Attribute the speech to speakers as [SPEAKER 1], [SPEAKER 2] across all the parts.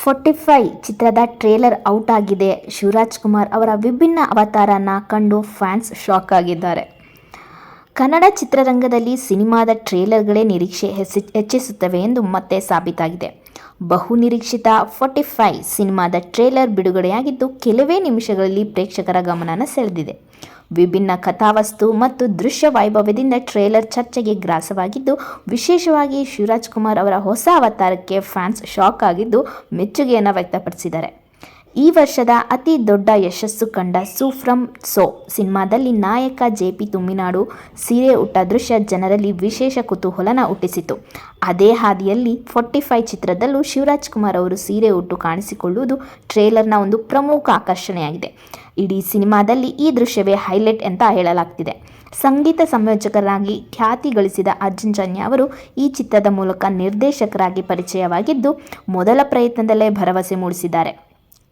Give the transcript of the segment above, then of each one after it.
[SPEAKER 1] 45 ಚಿತ್ರದ trailer out ಆಗಿದೆ. ಶಿವರಾಜ್ ಕುಮಾರ್ ಅವರ ವಿಭಿನ್ನ ಅವತಾರನ ಕಂಡು ಫ್ಯಾನ್ಸ್ ಶಾಕ್ ಆಗಿದ್ದಾರೆ. ಕನ್ನಡ ಚಿತ್ರರಂಗದಲ್ಲಿ ಸಿನಿಮಾದ ಟ್ರೇಲರ್ಗಳೇ ನಿರೀಕ್ಷೆ ಹೆಚ್ಚಿಸುತ್ತವೆ ಎಂದು ಮತ್ತೆ ಸಾಬೀತಾಗಿದೆ. ಬಹು ನಿರೀಕ್ಷಿತ 45 ಸಿನಿಮಾದ ಟ್ರೇಲರ್ ಬಿಡುಗಡೆಯಾಗಿದ್ದು ಕೆಲವೇ ನಿಮಿಷಗಳಲ್ಲಿ ಪ್ರೇಕ್ಷಕರ ಗಮನ ಸೆಳೆದಿದೆ. ವಿಭಿನ್ನ ಕಥಾವಸ್ತು ಮತ್ತು ದೃಶ್ಯ ವೈಭವದಿಂದ ಟ್ರೇಲರ್ ಚರ್ಚೆಗೆ ಗ್ರಾಸವಾಗಿದ್ದು, ವಿಶೇಷವಾಗಿ ಶಿವರಾಜ್ ಕುಮಾರ್ ಅವರ ಹೊಸ ಅವತಾರಕ್ಕೆ ಫ್ಯಾನ್ಸ್ ಶಾಕ್ ಆಗಿದ್ದು ಮೆಚ್ಚುಗೆಯನ್ನು ವ್ಯಕ್ತಪಡಿಸಿದ್ದಾರೆ. ಈ ವರ್ಷದ ಅತಿ ದೊಡ್ಡ ಯಶಸ್ಸು ಕಂಡ ಸೋ ಫ್ರಮ್ ಸೋ ಸಿನಿಮಾದಲ್ಲಿ ನಾಯಕ ಜೆಪಿ ತುಮ್ಮಿನಾಡು ಸೀರೆ ಉಟ್ಟ ದೃಶ್ಯ ಜನರಲ್ಲಿ ವಿಶೇಷ ಕುತೂಹಲನ ಹುಟ್ಟಿಸಿತು. ಅದೇ ಹಾದಿಯಲ್ಲಿ 45 ಚಿತ್ರದಲ್ಲೂ ಶಿವರಾಜ್ ಕುಮಾರ್ ಅವರು ಸೀರೆ ಉಟ್ಟು ಕಾಣಿಸಿಕೊಳ್ಳುವುದು ಟ್ರೇಲರ್ನ ಒಂದು ಪ್ರಮುಖ ಆಕರ್ಷಣೆಯಾಗಿದೆ. ಇಡೀ ಸಿನಿಮಾದಲ್ಲಿ ಈ ದೃಶ್ಯವೇ ಹೈಲೈಟ್ ಅಂತ ಹೇಳಲಾಗ್ತಿದೆ. ಸಂಗೀತ ಸಂಯೋಜಕರಾಗಿ ಖ್ಯಾತಿ ಗಳಿಸಿದ ಅರ್ಜುನ್ ಜನ್ಯ ಅವರು ಈ ಚಿತ್ರದ ಮೂಲಕ ನಿರ್ದೇಶಕರಾಗಿ ಪರಿಚಯವಾಗಿದ್ದು, ಮೊದಲ ಪ್ರಯತ್ನದಲ್ಲೇ ಭರವಸೆ ಮೂಡಿಸಿದ್ದಾರೆ.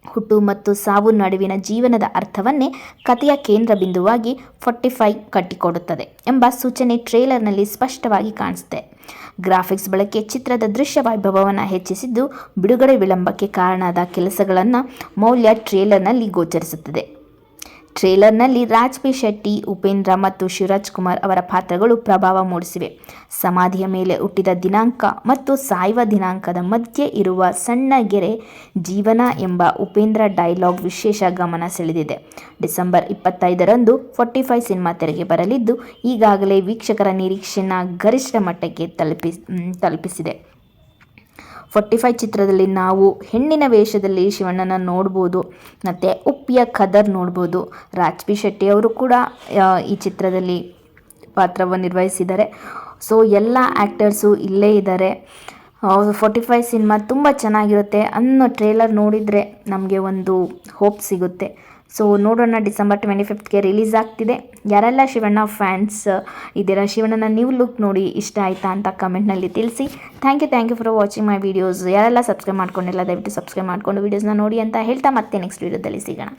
[SPEAKER 1] ಹುಟ್ಟು ಮತ್ತು ಸಾವು ನಡುವಿನ ಜೀವನದ ಅರ್ಥವನ್ನೇ ಕಥೆಯ ಕೇಂದ್ರ ಬಿಂದುವಾಗಿ 45 ಕಟ್ಟಿಕೊಡುತ್ತದೆ ಎಂಬ ಸೂಚನೆ ಟ್ರೇಲರ್ನಲ್ಲಿ ಸ್ಪಷ್ಟವಾಗಿ ಕಾಣಿಸುತ್ತೆ. ಗ್ರಾಫಿಕ್ಸ್ ಬಳಕೆ ಚಿತ್ರದ ದೃಶ್ಯ ವೈಭವವನ್ನು ಹೆಚ್ಚಿಸಿದ್ದು, ಬಿಡುಗಡೆ ವಿಳಂಬಕ್ಕೆ ಕಾರಣವಾದ ಕೆಲಸಗಳನ್ನು ಮೌಲ್ಯ ಟ್ರೇಲರ್ನಲ್ಲಿ ಗೋಚರಿಸುತ್ತದೆ. ಟ್ರೇಲರ್ನಲ್ಲಿ ರಾಜ್ಬಿ ಶೆಟ್ಟಿ, ಉಪೇಂದ್ರ ಮತ್ತು ಶಿವರಾಜ್ ಕುಮಾರ್ ಅವರ ಪಾತ್ರಗಳು ಪ್ರಭಾವ ಮೂಡಿಸಿವೆ. ಸಮಾಧಿಯ ಮೇಲೆ ಹುಟ್ಟಿದ ದಿನಾಂಕ ಮತ್ತು ಸಾಯುವ ದಿನಾಂಕದ ಮಧ್ಯೆ ಇರುವ ಸಣ್ಣ ಗೆರೆ ಜೀವನ ಎಂಬ ಉಪೇಂದ್ರ ಡೈಲಾಗ್ ವಿಶೇಷ ಗಮನ ಸೆಳೆದಿದೆ. ಡಿಸೆಂಬರ್ 25ರಂದು 45 ಸಿನಿಮಾ ತೆರೆಗೆ ಬರಲಿದ್ದು, ಈಗಾಗಲೇ ವೀಕ್ಷಕರ ನಿರೀಕ್ಷೆಯನ್ನು ಗರಿಷ್ಠ ಮಟ್ಟಕ್ಕೆ ತಲುಪಿಸಿದೆ. 45 ಚಿತ್ರದಲ್ಲಿ ನಾವು ಹೆಣ್ಣಿನ ವೇಷದಲ್ಲಿ ಶಿವಣ್ಣನ ನೋಡ್ಬೋದು, ಮತ್ತು ಉಪ್ಪಿಯ ಖದರ್ ನೋಡ್ಬೋದು. ರಾಜ್ಬಿ ಶೆಟ್ಟಿ ಅವರು ಕೂಡ ಈ ಚಿತ್ರದಲ್ಲಿ ಪಾತ್ರವನ್ನು ನಿರ್ವಹಿಸಿದ್ದಾರೆ. ಸೊ ಎಲ್ಲ ಆ್ಯಕ್ಟರ್ಸು ಇಲ್ಲೇ ಇದ್ದಾರೆ. 45 ಸಿನಿಮಾ ತುಂಬ ಚೆನ್ನಾಗಿರುತ್ತೆ ಅನ್ನೋ ಟ್ರೇಲರ್ ನೋಡಿದರೆ ನಮಗೆ ಒಂದು ಹೋಪ್ ಸಿಗುತ್ತೆ. ಸೊ ನೋಡೋಣ, ಡಿಸೆಂಬರ್ 25ಗೆ ರಿಲೀಸ್ ಆಗ್ತಿದೆ. ಯಾರೆಲ್ಲ ಶಿವಣ್ಣ ಫ್ಯಾನ್ಸ್ ಇದ್ದೀರಾ, ಶಿವಣ್ಣನ ನ್ಯೂ ಲುಕ್ ನೋಡಿ ಇಷ್ಟ ಆಯಿತಾ ಅಂತ ಕಮೆಂಟ್ನಲ್ಲಿ ತಿಳಿಸಿ. Thank you for watching my videos. ಯಾರೆಲ್ಲ ಸಬ್ಸ್ಕ್ರೈಬ್ ಮಾಡ್ಕೊಂಡಿಲ್ಲ ದಯವಿಟ್ಟು ಸಬ್ಸ್ಕ್ರೈಬ್ ಮಾಡಿಕೊಂಡು ವೀಡಿಯೋಸ್ನ ನೋಡಿ ಅಂತ ಹೇಳ್ತಾ ಮತ್ತೆ ನೆಕ್ಸ್ಟ್ ವೀಡಿಯೋದಲ್ಲಿ ಸಿಗೋಣ.